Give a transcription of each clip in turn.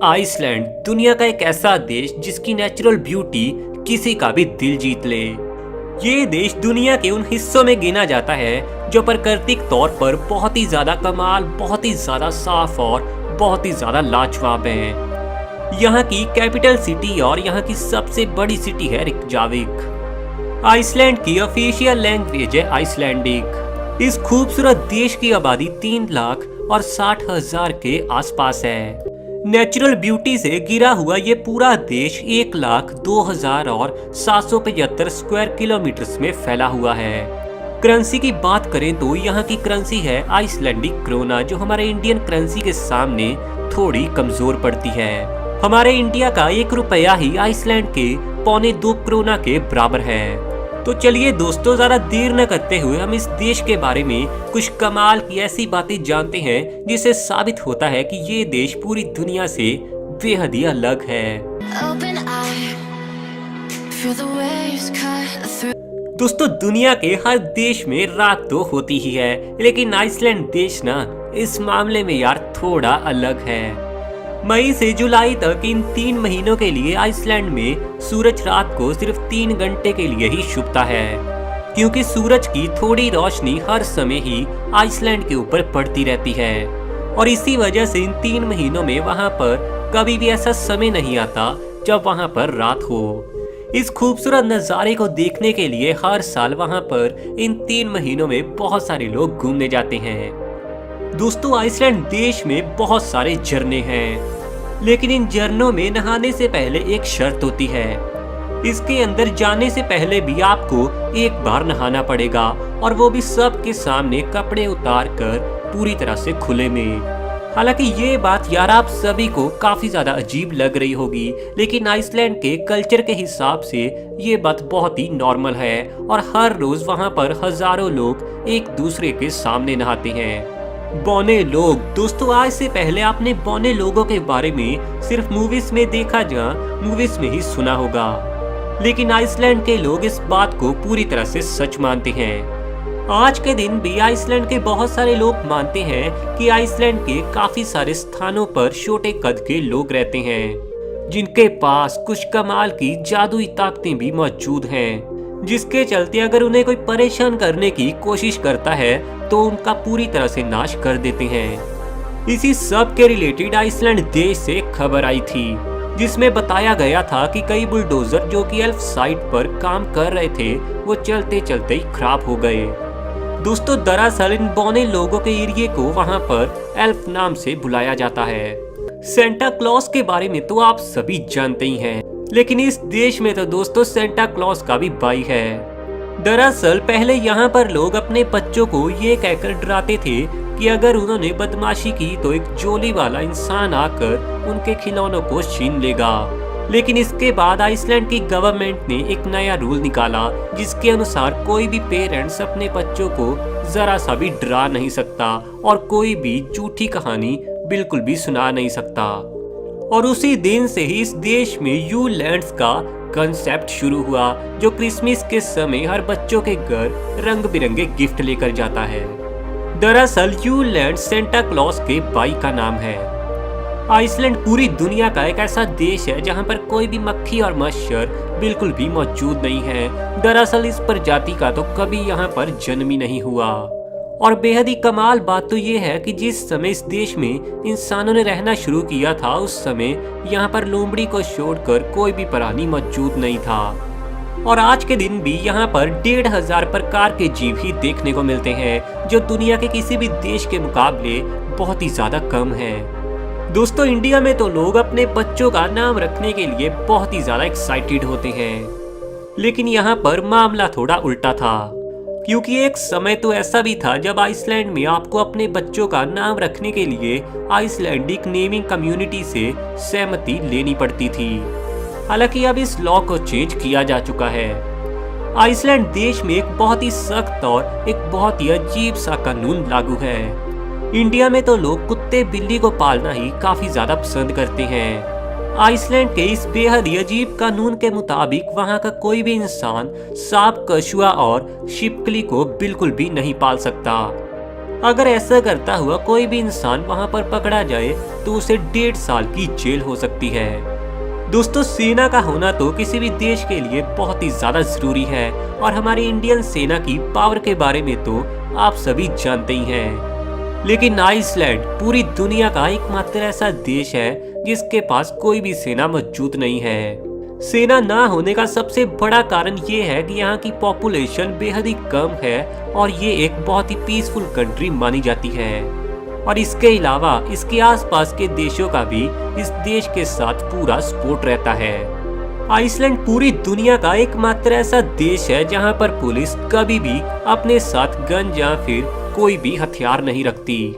Iceland दुनिया का एक ऐसा देश जिसकी नेचुरल ब्यूटी किसी का भी दिल जीत ले। ये देश दुनिया के उन हिस्सों में गिना जाता है जो प्राकृतिक तौर पर बहुत ही ज्यादा कमाल, बहुत ही ज्यादा साफ और बहुत ही ज्यादा लाजवाब है। यहाँ की कैपिटल सिटी और यहाँ की सबसे बड़ी सिटी है रिकजाविक। आइसलैंड की ऑफिशियल लैंग्वेज है आइसलैंडिक। इस खूबसूरत देश की आबादी 3,60,000 के आसपास है। नेचुरल ब्यूटी से घिरा हुआ ये पूरा देश 1,02,775 स्क्वायर किलोमीटर में फैला हुआ है। करेंसी की बात करें तो यहाँ की करेंसी है आइसलैंडिक क्रोना, जो हमारे इंडियन करेंसी के सामने थोड़ी कमजोर पड़ती है। हमारे इंडिया का 1 रुपया ही आइसलैंड के 2.25 क्रोना के बराबर है। तो चलिए दोस्तों, ज्यादा देर न करते हुए हम इस देश के बारे में कुछ कमाल की ऐसी बातें जानते हैं जिससे साबित होता है कि ये देश पूरी दुनिया से बेहद ही अलग है। दोस्तों, दुनिया के हर देश में रात तो होती ही है, लेकिन आइसलैंड देश ना इस मामले में यार थोड़ा अलग है। मई से जुलाई तक इन 3 महीनों के लिए आइसलैंड में सूरज रात को सिर्फ 3 घंटे के लिए ही छुपता है, क्योंकि सूरज की थोड़ी रोशनी हर समय ही आइसलैंड के ऊपर पड़ती रहती है। और इसी वजह से इन 3 महीनों में वहां पर कभी भी ऐसा समय नहीं आता जब वहां पर रात हो। इस खूबसूरत नज़ारे को देखने के लिए हर साल वहां पर इन 3 महीनों में बहुत सारे लोग घूमने जाते हैं। दोस्तों, आइसलैंड देश में बहुत सारे झरने हैं, लेकिन इन झरनों में नहाने से पहले एक शर्त होती है। इसके अंदर जाने से पहले भी आपको एक बार नहाना पड़ेगा, और वो भी सबके सामने कपड़े उतार कर पूरी तरह से खुले में। हालांकि ये बात यार आप सभी को काफी ज्यादा अजीब लग रही होगी, लेकिन आइसलैंड के कल्चर के हिसाब से ये बात बहुत ही नॉर्मल है, और हर रोज वहाँ पर हजारों लोग एक दूसरे के सामने नहाते हैं। बौने लोग, दोस्तों आज से पहले आपने बौने लोगों के बारे में सिर्फ मूवीज में देखा या मूवीज में ही सुना होगा, लेकिन आइसलैंड के लोग इस बात को पूरी तरह से सच मानते हैं। आज के दिन भी आइसलैंड के बहुत सारे लोग मानते हैं कि आइसलैंड के काफी सारे स्थानों पर छोटे कद के लोग रहते हैं, जिनके पास कुछ कमाल की जादुई ताकतें भी मौजूद हैं, जिसके चलते अगर उन्हें कोई परेशान करने की कोशिश करता है तो उनका पूरी तरह से नाश कर देते हैं। इसी सब के रिलेटेड आइसलैंड देश से खबर आई थी, जिसमें बताया गया था कि कई बुलडोजर जो कि एल्फ साइट पर काम कर रहे थे वो चलते चलते ही खराब हो गए। दोस्तों, दरअसल इन बौने लोगों के एरिया को वहां पर एल्फ नाम से बुलाया जाता है। सेंटा क्लॉज के बारे में तो आप सभी जानते ही हैं, लेकिन इस देश में तो दोस्तों सेंटा क्लॉज का भी भाई है। दरअसल पहले यहाँ पर लोग अपने बच्चों को ये कहकर डराते थे कि अगर उन्होंने बदमाशी की तो एक जोली वाला इंसान आकर उनके खिलौनों को छीन लेगा। लेकिन इसके बाद आइसलैंड की गवर्नमेंट ने एक नया रूल निकाला, जिसके अनुसार कोई भी पेरेंट्स अपने बच्चों को जरा सा भी डरा नहीं सकता और कोई भी झूठी कहानी बिल्कुल भी सुना नहीं सकता। और उसी दिन से ही इस देश में यू लैंड्स का कंसेप्ट शुरू हुआ, जो क्रिसमस के समय हर बच्चों के घर रंग बिरंगे गिफ्ट लेकर जाता है। दरअसल यू लैंड सेंटा क्लॉज के भाई का नाम है। आइसलैंड पूरी दुनिया का एक ऐसा देश है जहां पर कोई भी मक्खी और मच्छर बिल्कुल भी मौजूद नहीं है। दरअसल इस प्रजाति का तो कभी यहाँ पर जन्म ही नहीं हुआ। और बेहद ही कमाल बात तो ये है कि जिस समय इस देश में इंसानों ने रहना शुरू किया था, उस समय यहाँ पर लोमड़ी को छोड़कर कोई भी प्राणी मौजूद नहीं था। और आज के दिन भी यहाँ पर 1,500 प्रकार के जीव ही देखने को मिलते हैं, जो दुनिया के किसी भी देश के मुकाबले बहुत ही ज्यादा कम है। दोस्तों, इंडिया में तो लोग अपने बच्चों का नाम रखने के लिए बहुत ही ज्यादा एक्साइटेड होते हैं, लेकिन यहाँ पर मामला थोड़ा उल्टा था, क्योंकि एक समय तो ऐसा भी था जब आइसलैंड में आपको अपने बच्चों का नाम रखने के लिए आइसलैंडिक नेमिंग कम्युनिटी से सहमति लेनी पड़ती थी। हालांकि अब इस लॉ को चेंज किया जा चुका है। आइसलैंड देश में एक बहुत ही सख्त और एक बहुत ही अजीब सा कानून लागू है। इंडिया में तो लोग कुत्ते बिल्ली को पालना ही काफी ज्यादा पसंद करते हैं। आइसलैंड के इस बेहद ही अजीब कानून के मुताबिक वहां का कोई भी इंसान सांप, कछुआ और छिपकली को बिल्कुल भी नहीं पाल सकता। अगर ऐसा करता हुआ कोई भी इंसान वहां पर पकड़ा जाए तो उसे 1.5 साल की जेल हो सकती है। दोस्तों, सेना का होना तो किसी भी देश के लिए बहुत ही ज्यादा जरूरी है और हमारी इंडियन सेना की पावर के बारे में तो आप सभी जानते ही हैं। लेकिन आइसलैंड पूरी दुनिया का एकमात्र ऐसा देश है जिसके पास कोई भी सेना मौजूद नहीं है। सेना ना होने का सबसे बड़ा कारण ये है कि यहाँ की पॉपुलेशन बेहद ही कम है और ये एक बहुत ही पीसफुल कंट्री मानी जाती है। और इसके अलावा इसके आसपास के देशों का भी इस देश के साथ पूरा सपोर्ट रहता है। आइसलैंड पूरी दुनिया का एकमात्र ऐसा देश है जहाँ पर पुलिस कभी भी अपने साथ गन या फिर कोई भी हथियार नहीं रखती,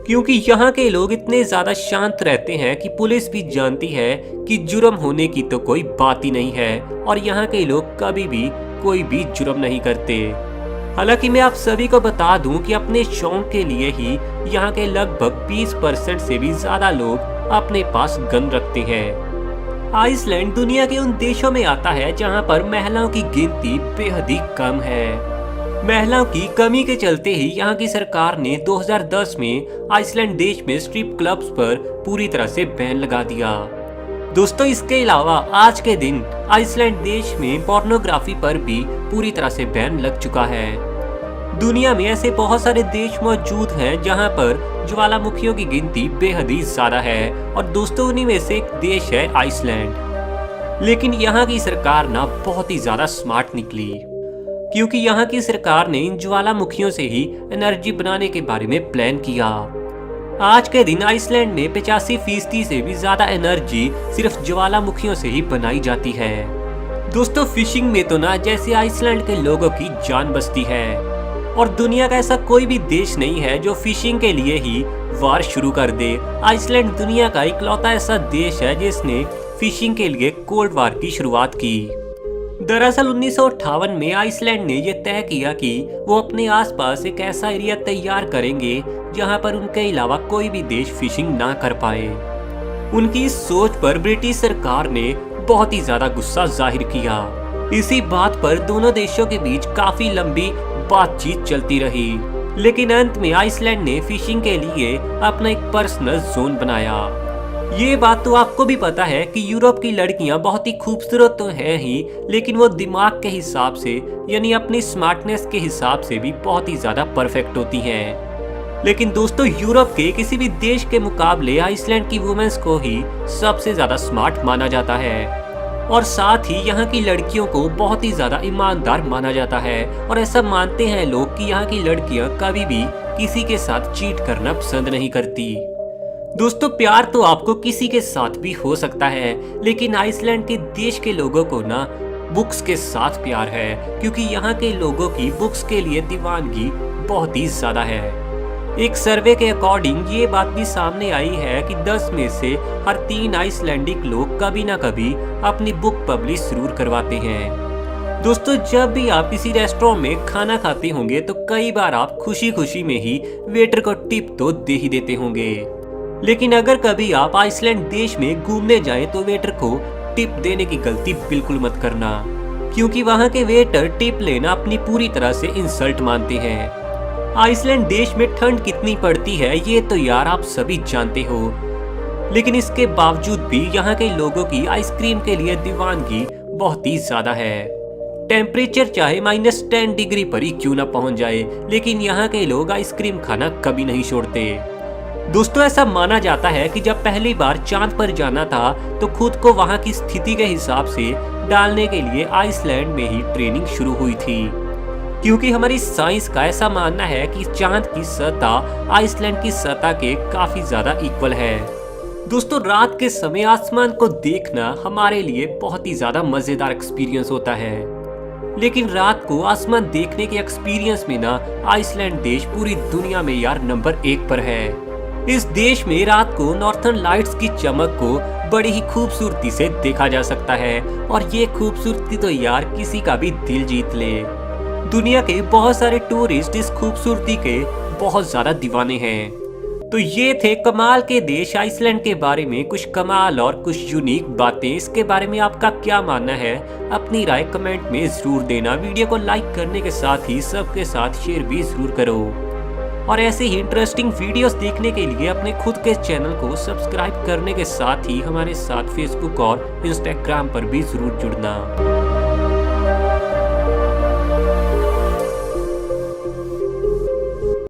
क्योंकि यहाँ के लोग इतने ज्यादा शांत रहते हैं कि पुलिस भी जानती है कि जुर्म होने की तो कोई बात ही नहीं है और यहाँ के लोग कभी भी कोई भी जुर्म नहीं करते। हालांकि मैं आप सभी को बता दूं कि अपने शौक के लिए ही यहाँ के लगभग 20% से भी ज्यादा लोग अपने पास गन रखते हैं। आइसलैंड दुनिया के उन देशों में आता है जहाँ पर महिलाओं की गिनती बेहद ही कम है। महिलाओं की कमी के चलते ही यहाँ की सरकार ने 2010 में आइसलैंड देश में स्ट्रिप क्लब्स पर पूरी तरह से बैन लगा दिया। दोस्तों, इसके अलावा आज के दिन आइसलैंड देश में पोर्नोग्राफी पर भी पूरी तरह से बैन लग चुका है। दुनिया में ऐसे बहुत सारे देश मौजूद हैं जहां पर ज्वालामुखियों की गिनती बेहद ही ज्यादा है और दोस्तों उन्हीं में से एक देश है आइसलैंड। लेकिन यहाँ की सरकार ना बहुत ही ज्यादा स्मार्ट निकली, क्योंकि यहाँ की सरकार ने इन ज्वालामुखियों से ही एनर्जी बनाने के बारे में प्लान किया। आज के दिन आइसलैंड में 85% से भी ज्यादा एनर्जी सिर्फ ज्वालामुखियों से ही बनाई जाती है। दोस्तों, फिशिंग में तो ना जैसे आइसलैंड के लोगों की जान बसती है और दुनिया का ऐसा कोई भी देश नहीं है जो फिशिंग के लिए ही वार शुरू कर दे। आइसलैंड दुनिया का इकलौता ऐसा देश है जिसने फिशिंग के लिए कोल्ड वार की शुरुआत की। दरअसल 1958 में आइसलैंड ने यह तय किया कि वो अपने आसपास एक ऐसा एरिया तैयार करेंगे जहां पर उनके अलावा कोई भी देश फिशिंग ना कर पाए। उनकी इस सोच पर ब्रिटिश सरकार ने बहुत ही ज्यादा गुस्सा जाहिर किया। इसी बात पर दोनों देशों के बीच काफी लंबी बातचीत चलती रही, लेकिन अंत में आइसलैंड ने फिशिंग के लिए अपना एक पर्सनल जोन बनाया। ये बात तो आपको भी पता है कि यूरोप की लड़कियां बहुत ही खूबसूरत तो हैं ही, लेकिन वो दिमाग के हिसाब से यानी अपनी स्मार्टनेस के हिसाब से भी बहुत ही ज्यादा परफेक्ट होती हैं। लेकिन दोस्तों, यूरोप के किसी भी देश के मुकाबले आइसलैंड की वुमेन्स को ही सबसे ज्यादा स्मार्ट माना जाता है और साथ ही यहाँ की लड़कियों को बहुत ही ज्यादा ईमानदार माना जाता है और ऐसा मानते हैं लोग कि यहाँ की लड़कियां कभी भी किसी के साथ चीट करना पसंद नहीं करती। दोस्तों, प्यार तो आपको किसी के साथ भी हो सकता है, लेकिन आइसलैंड के देश के लोगों को ना बुक्स के साथ प्यार है, क्योंकि यहाँ के लोगों की बुक्स के लिए दीवानगी बहुत ही ज्यादा है। एक सर्वे के अकॉर्डिंग ये बात भी सामने आई है कि 10 में से हर 3 आइसलैंडिक लोग कभी ना कभी अपनी बुक पब्लिश जरूर करवाते हैं। दोस्तों, जब भी आप किसी रेस्टोरेंट में खाना खाते होंगे तो कई बार आप खुशी खुशी में ही वेटर को टिप तो दे ही देते होंगे, लेकिन अगर कभी आप आइसलैंड देश में घूमने जाएं तो वेटर को टिप देने की गलती बिल्कुल मत करना, क्योंकि वहां के वेटर टिप लेना अपनी पूरी तरह से इंसल्ट मानते हैं। आइसलैंड देश में ठंड कितनी पड़ती है ये तो यार आप सभी जानते हो, लेकिन इसके बावजूद भी यहाँ के लोगों की आइसक्रीम के लिए दीवानगी बहुत ही ज्यादा है। टेम्परेचर चाहे -10 डिग्री पर ही क्यों ना पहुंच जाए, लेकिन यहाँ के लोग आइसक्रीम खाना कभी नहीं छोड़ते। दोस्तों, ऐसा माना जाता है कि जब पहली बार चांद पर जाना था तो खुद को वहां की स्थिति के हिसाब से डालने के लिए आइसलैंड में ही ट्रेनिंग शुरू हुई थी, क्योंकि हमारी साइंस का ऐसा मानना है कि चांद की सतह आइसलैंड की सतह के काफी ज्यादा इक्वल है। दोस्तों, रात के समय आसमान को देखना हमारे लिए बहुत ही ज्यादा मजेदार एक्सपीरियंस होता है, लेकिन रात को आसमान देखने के एक्सपीरियंस में ना आइसलैंड देश पूरी दुनिया में यार नंबर 1 पर है। इस देश में रात को नॉर्थर्न लाइट्स की चमक को बड़ी ही खूबसूरती से देखा जा सकता है और ये खूबसूरती तो यार किसी का भी दिल जीत ले। दुनिया के बहुत सारे टूरिस्ट इस खूबसूरती के बहुत ज्यादा दीवाने हैं। तो ये थे कमाल के देश आइसलैंड के बारे में कुछ कमाल और कुछ यूनिक बातें। इसके बारे में आपका क्या मानना है, अपनी राय कमेंट में जरूर देना। वीडियो को लाइक करने के साथ ही सबके साथ शेयर भी जरूर करो। और ऐसे ही इंटरेस्टिंग वीडियोस देखने के लिए अपने खुद के चैनल को सब्सक्राइब करने के साथ ही हमारे साथ फेसबुक और इंस्टाग्राम पर भी जरूर जुड़ना।